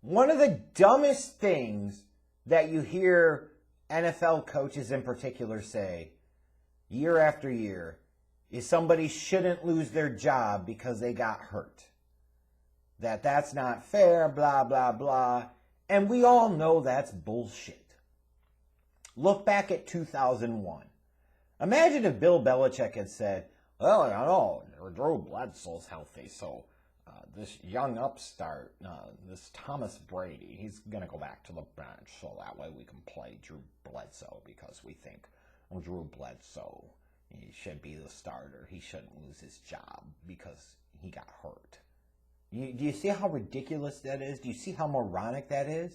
One of the dumbest things that you hear NFL coaches in particular say year after year is somebody shouldn't lose their job because they got hurt. That's not fair, blah, blah, blah. And we all know that's bullshit. Look back at 2001. Imagine if Bill Belichick had said, well, I know, Drew Bledsoe's healthy, so this young upstart, this Thomas Brady, he's going to go back to the bench, so that way we can play Drew Bledsoe because we think, well, Drew Bledsoe, he should be the starter. He shouldn't lose his job because he got hurt. Do you see how ridiculous that is? Do you see how moronic that is?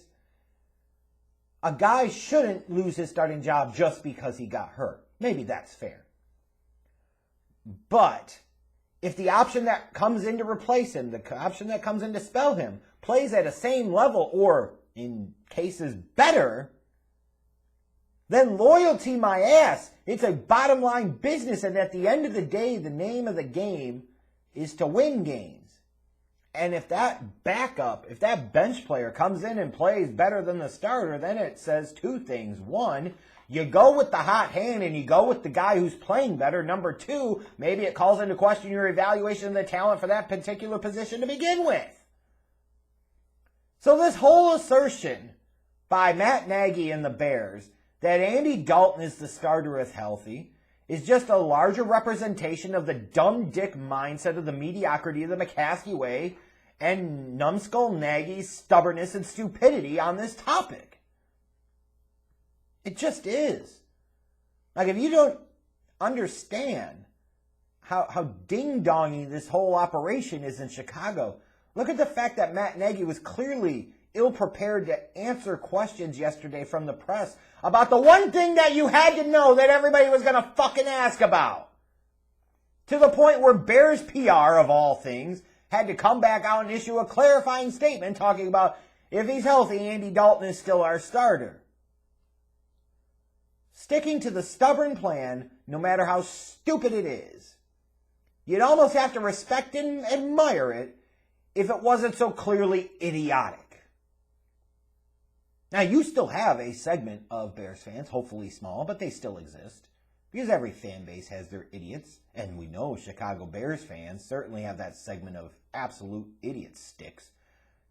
A guy shouldn't lose his starting job just because he got hurt. Maybe that's fair. But if the option that comes in to replace him, the option that comes in to spell him, plays at a same level or, in cases, better, then loyalty my ass. It's a bottom line business, and at the end of the day, the name of the game is to win games. And if that backup, if that bench player comes in and plays better than the starter, then it says two things. One, you go with the hot hand and you go with the guy who's playing better. Number two, maybe it calls into question your evaluation of the talent for that particular position to begin with. So this whole assertion by Matt Nagy and the Bears that Andy Dalton is the starter if healthy is just a larger representation of the dumb dick mindset of the mediocrity of the McCaskey way and numbskull Nagy's stubbornness and stupidity on this topic. It just is. Like, if you don't understand how ding-dongy this whole operation is in Chicago, look at the fact that Matt Nagy was clearly ill-prepared to answer questions yesterday from the press about the one thing that you had to know that everybody was going to fucking ask about. To the point where Bears PR, of all things, had to come back out and issue a clarifying statement talking about if he's healthy, Andy Dalton is still our starter. Sticking to the stubborn plan, no matter how stupid it is, you'd almost have to respect and admire it if it wasn't so clearly idiotic. Now, you still have a segment of Bears fans, hopefully small, but they still exist. Because every fan base has their idiots. And we know Chicago Bears fans certainly have that segment of absolute idiot sticks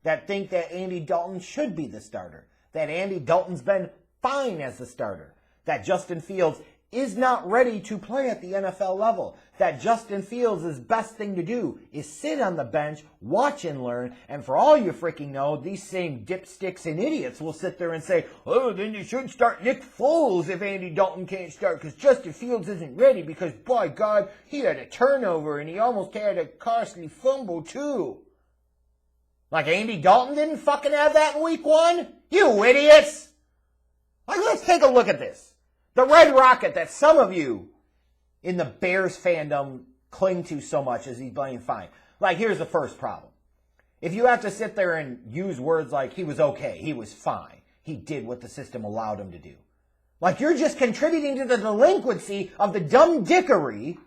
that think that Andy Dalton should be the starter. That Andy Dalton's been fine as the starter. That Justin Fields is not ready to play at the NFL level. That Justin Fields' best thing to do is sit on the bench, watch and learn, and for all you freaking know, these same dipsticks and idiots will sit there and say, oh, then you should start Nick Foles if Andy Dalton can't start because Justin Fields isn't ready because, by God, he had a turnover and he almost had a costly fumble too. Like Andy Dalton didn't fucking have that in week one? You idiots! Like, let's take a look at this. The red rocket that some of you in the Bears fandom cling to so much as he's playing fine. Like, here's the first problem. If you have to sit there and use words like he was okay, he was fine, he did what the system allowed him to do. Like, you're just contributing to the delinquency of the dumb dickery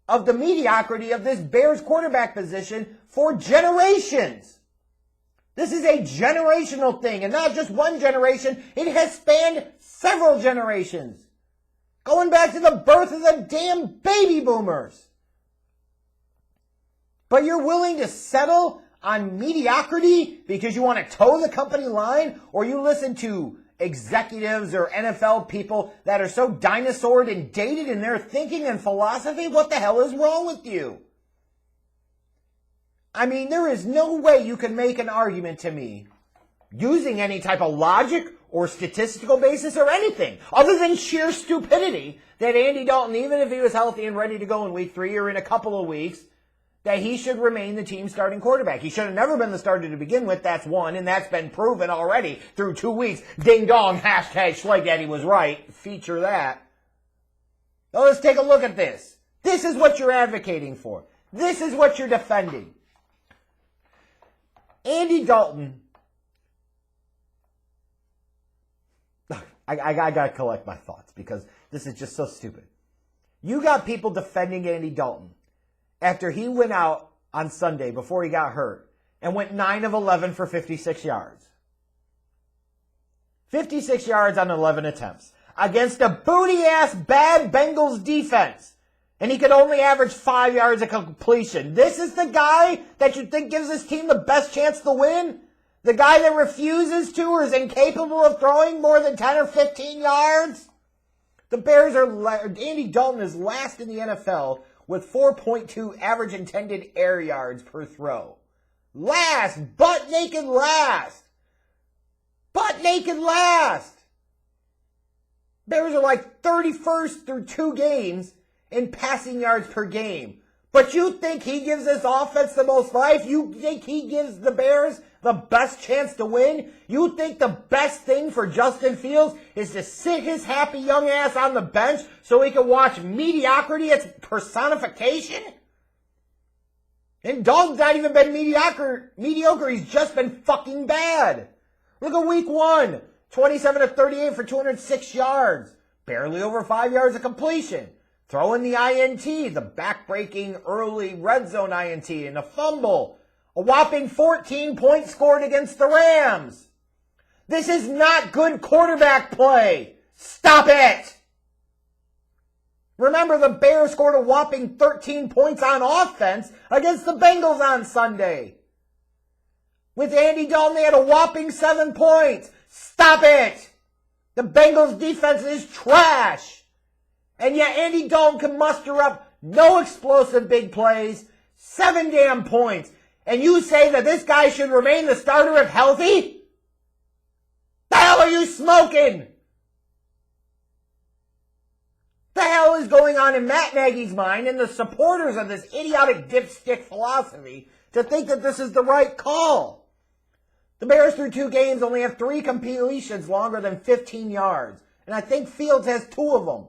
of the mediocrity of this Bears quarterback position for generations. This is a generational thing, and not just one generation. It has spanned several generations. Going back to the birth of the damn baby boomers. But you're willing to settle on mediocrity because you want to toe the company line, or you listen to executives or NFL people that are so dinosaured and dated in their thinking and philosophy? What the hell is wrong with you? I mean, there is no way you can make an argument to me using any type of logic or statistical basis or anything other than sheer stupidity that Andy Dalton, even if he was healthy and ready to go in week 3 or in a couple of weeks, that he should remain the team's starting quarterback. He should have never been the starter to begin with. That's one, and that's been proven already through 2 weeks. Ding dong, hashtag Schleg Daddy was right. Feature that. Now let's take a look at this. This is what you're advocating for. This is what you're defending. Andy Dalton, I got to collect my thoughts because this is just so stupid. You got people defending Andy Dalton after he went out on Sunday before he got hurt and went 9 of 11 for 56 yards. 56 yards on 11 attempts against a booty-ass bad Bengals defense. And he could only average 5 yards of completion. This is the guy that you think gives this team the best chance to win? The guy that refuses to or is incapable of throwing more than 10 or 15 yards? The Bears are, Andy Dalton is last in the NFL with 4.2 average intended air yards per throw. Last! Butt naked last! Butt naked last! Bears are like 31st through 2 games in passing yards per game. But you think he gives this offense the most life? You think he gives the Bears the best chance to win? You think the best thing for Justin Fields is to sit his happy young ass on the bench so he can watch mediocrity as personification? And Dalton's not even been mediocre, he's just been fucking bad. Look at week 1, 27 of 38 for 206 yards. Barely over 5 yards of completion. Throw in the INT, the back-breaking early red zone INT, and a fumble. A whopping 14 points scored against the Rams. This is not good quarterback play. Stop it. Remember, the Bears scored a whopping 13 points on offense against the Bengals on Sunday. With Andy Dalton, they had a whopping 7 points. Stop it. The Bengals defense is trash. And yet Andy Dalton can muster up no explosive big plays, 7 damn points. And you say that this guy should remain the starter if healthy? The hell are you smoking? The hell is going on in Matt Nagy's mind and the supporters of this idiotic dipstick philosophy to think that this is the right call? The Bears through 2 games only have 3 completions longer than 15 yards. And I think Fields has 2 of them.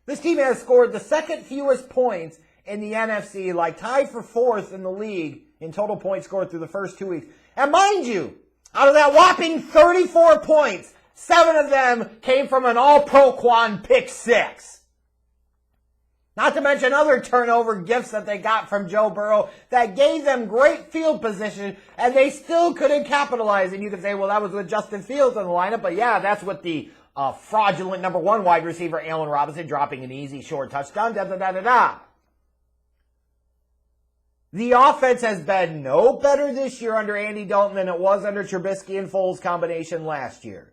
This team has scored the second fewest points in the NFC, like tied for 4th in the league in total points scored through the first 2 weeks. And mind you, out of that whopping 34 points, 7 of them came from an all-pro Quan pick 6. Not to mention other turnover gifts that they got from Joe Burrow that gave them great field position, and they still couldn't capitalize. And you could say, well, that was with Justin Fields in the lineup, but yeah, that's with the fraudulent number 1 wide receiver, Allen Robinson, dropping an easy short touchdown, da-da-da-da-da. The offense has been no better this year under Andy Dalton than it was under Trubisky and Foles combination last year.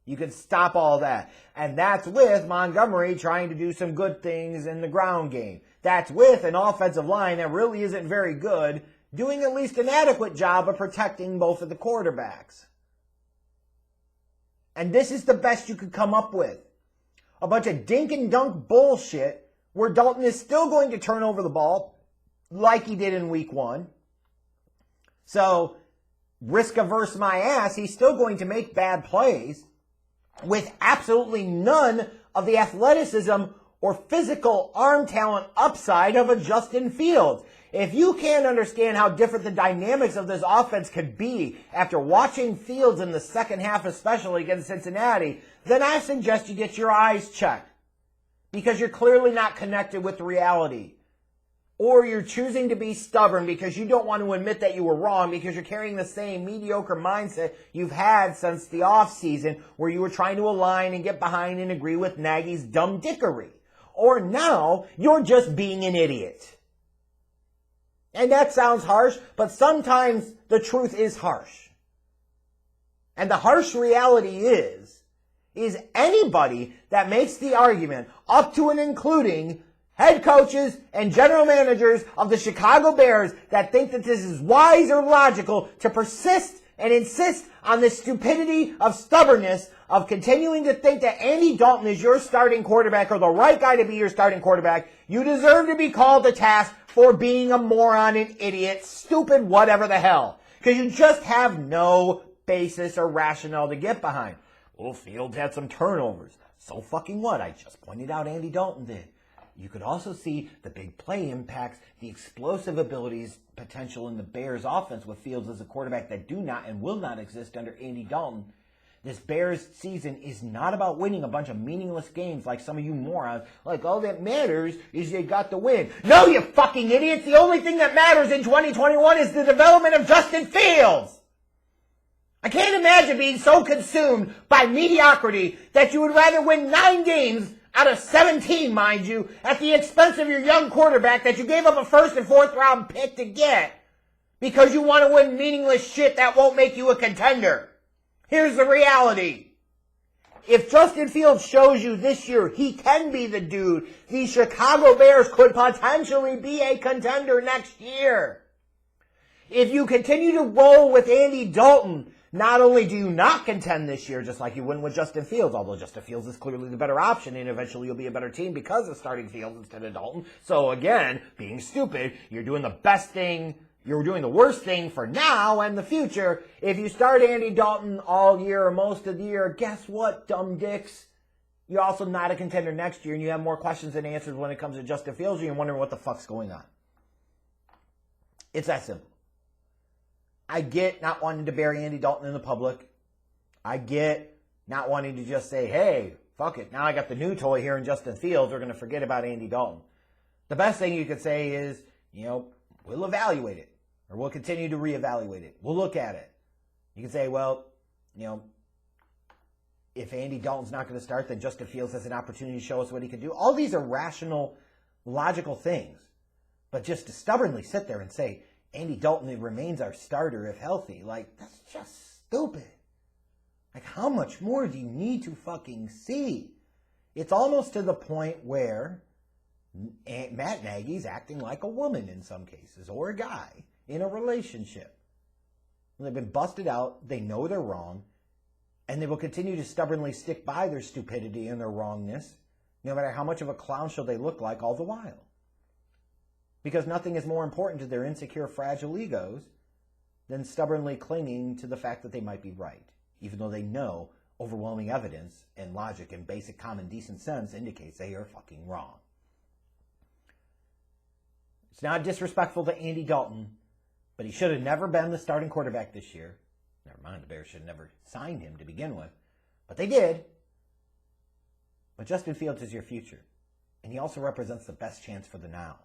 You can stop all that. And that's with Montgomery trying to do some good things in the ground game. That's with an offensive line that really isn't very good, doing at least an adequate job of protecting both of the quarterbacks. And this is the best you could come up with. A bunch of dink and dunk bullshit where Dalton is still going to turn over the ball like he did in week 1. So, risk averse my ass, he's still going to make bad plays with absolutely none of the athleticism or physical arm talent upside of a Justin Fields. If you can't understand how different the dynamics of this offense could be after watching Fields in the second half, especially against Cincinnati, then I suggest you get your eyes checked. Because you're clearly not connected with reality. Or you're choosing to be stubborn because you don't want to admit that you were wrong because you're carrying the same mediocre mindset you've had since the offseason where you were trying to align and get behind and agree with Nagy's dumb dickery. Or now you're just being an idiot. And that sounds harsh, but sometimes the truth is harsh. And the harsh reality is anybody that makes the argument up to and including head coaches and general managers of the Chicago Bears that think that this is wise or logical to persist and insist on the stupidity of stubbornness of continuing to think that Andy Dalton is your starting quarterback or the right guy to be your starting quarterback, you deserve to be called to task for being a moron, an idiot, stupid, whatever the hell. Because you just have no basis or rationale to get behind. Well, Fields had some turnovers. So fucking what? I just pointed out Andy Dalton did. You could also see the big play impacts, the explosive abilities, potential in the Bears offense with Fields as a quarterback that do not and will not exist under Andy Dalton. This Bears season is not about winning a bunch of meaningless games like some of you morons. Like, all that matters is they got the win. No, you fucking idiots! The only thing that matters in 2021 is the development of Justin Fields! I can't imagine being so consumed by mediocrity that you would rather win 9 games out of 17, mind you, at the expense of your young quarterback that you gave up a first and fourth round pick to get because you want to win meaningless shit that won't make you a contender. Here's the reality. If Justin Fields shows you this year he can be the dude, the Chicago Bears could potentially be a contender next year. If you continue to roll with Andy Dalton, not only do you not contend this year, just like you wouldn't with Justin Fields, although Justin Fields is clearly the better option, and eventually you'll be a better team because of starting Fields instead of Dalton. So again, being stupid, you're doing the best thing, you're doing the worst thing for now and the future. If you start Andy Dalton all year or most of the year, guess what, dumb dicks? You're also not a contender next year, and you have more questions than answers when it comes to Justin Fields, and you're wondering what the fuck's going on. It's that simple. I get not wanting to bury Andy Dalton in the public. I get not wanting to just say, hey, fuck it, now I got the new toy here in Justin Fields, we're going to forget about Andy Dalton. The best thing you could say is, we'll evaluate it, or we'll continue to reevaluate it. We'll look at it. You can say, well, if Andy Dalton's not going to start, then Justin Fields has an opportunity to show us what he can do. All these are rational, logical things. But just to stubbornly sit there and say, Andy Dalton remains our starter if healthy, that's just stupid. How much more do you need to fucking see? It's almost to the point where Matt Nagy's acting like a woman in some cases, or a guy in a relationship. They've been busted out, they know they're wrong, and they will continue to stubbornly stick by their stupidity and their wrongness, no matter how much of a clown show they look like all the while. Because nothing is more important to their insecure, fragile egos than stubbornly clinging to the fact that they might be right, even though they know overwhelming evidence and logic and basic common decent sense indicates they are fucking wrong. It's not disrespectful to Andy Dalton, but he should have never been the starting quarterback this year. Never mind, the Bears should have never signed him to begin with. But they did. But Justin Fields is your future. And he also represents the best chance for the now.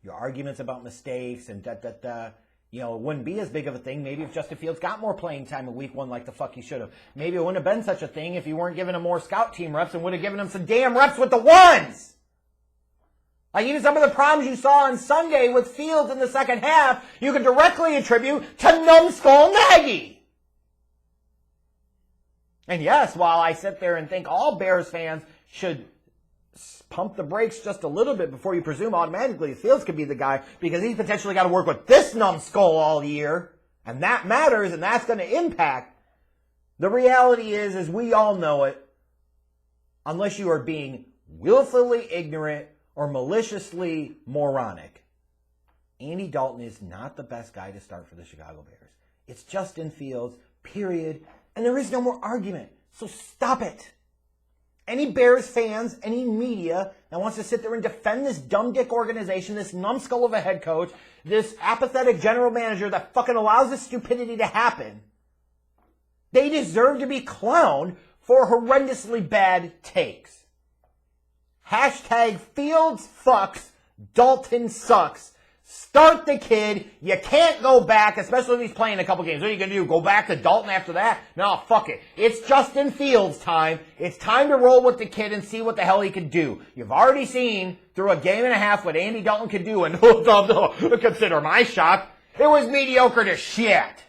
Your arguments about mistakes and it wouldn't be as big of a thing maybe if Justin Fields got more playing time in week 1 like the fuck he should have. Maybe it wouldn't have been such a thing if you weren't giving him more scout team reps and would have given him some damn reps with the ones. Even some of the problems you saw on Sunday with Fields in the second half, you can directly attribute to numbskull Nagy. And yes, while I sit there and think all Bears fans should pump the brakes just a little bit before you presume automatically Fields could be the guy, because he's potentially got to work with this numbskull all year, and that matters, and that's going to impact. The reality is, as we all know it, unless you are being willfully ignorant or maliciously moronic, Andy Dalton is not the best guy to start for the Chicago Bears. It's Justin Fields, period, and there is no more argument. So stop it. Any Bears fans, any media that wants to sit there and defend this dumb dick organization, this numbskull of a head coach, this apathetic general manager that fucking allows this stupidity to happen, they deserve to be clowned for horrendously bad takes. Hashtag Fields fucks, Dalton sucks. Start the kid. You can't go back, especially if he's playing a couple games. What are you going to do? Go back to Dalton after that? No, fuck it. It's Justin Fields time. It's time to roll with the kid and see what the hell he can do. You've already seen through a game and a half what Andy Dalton could do, and consider my shock, it was mediocre to shit.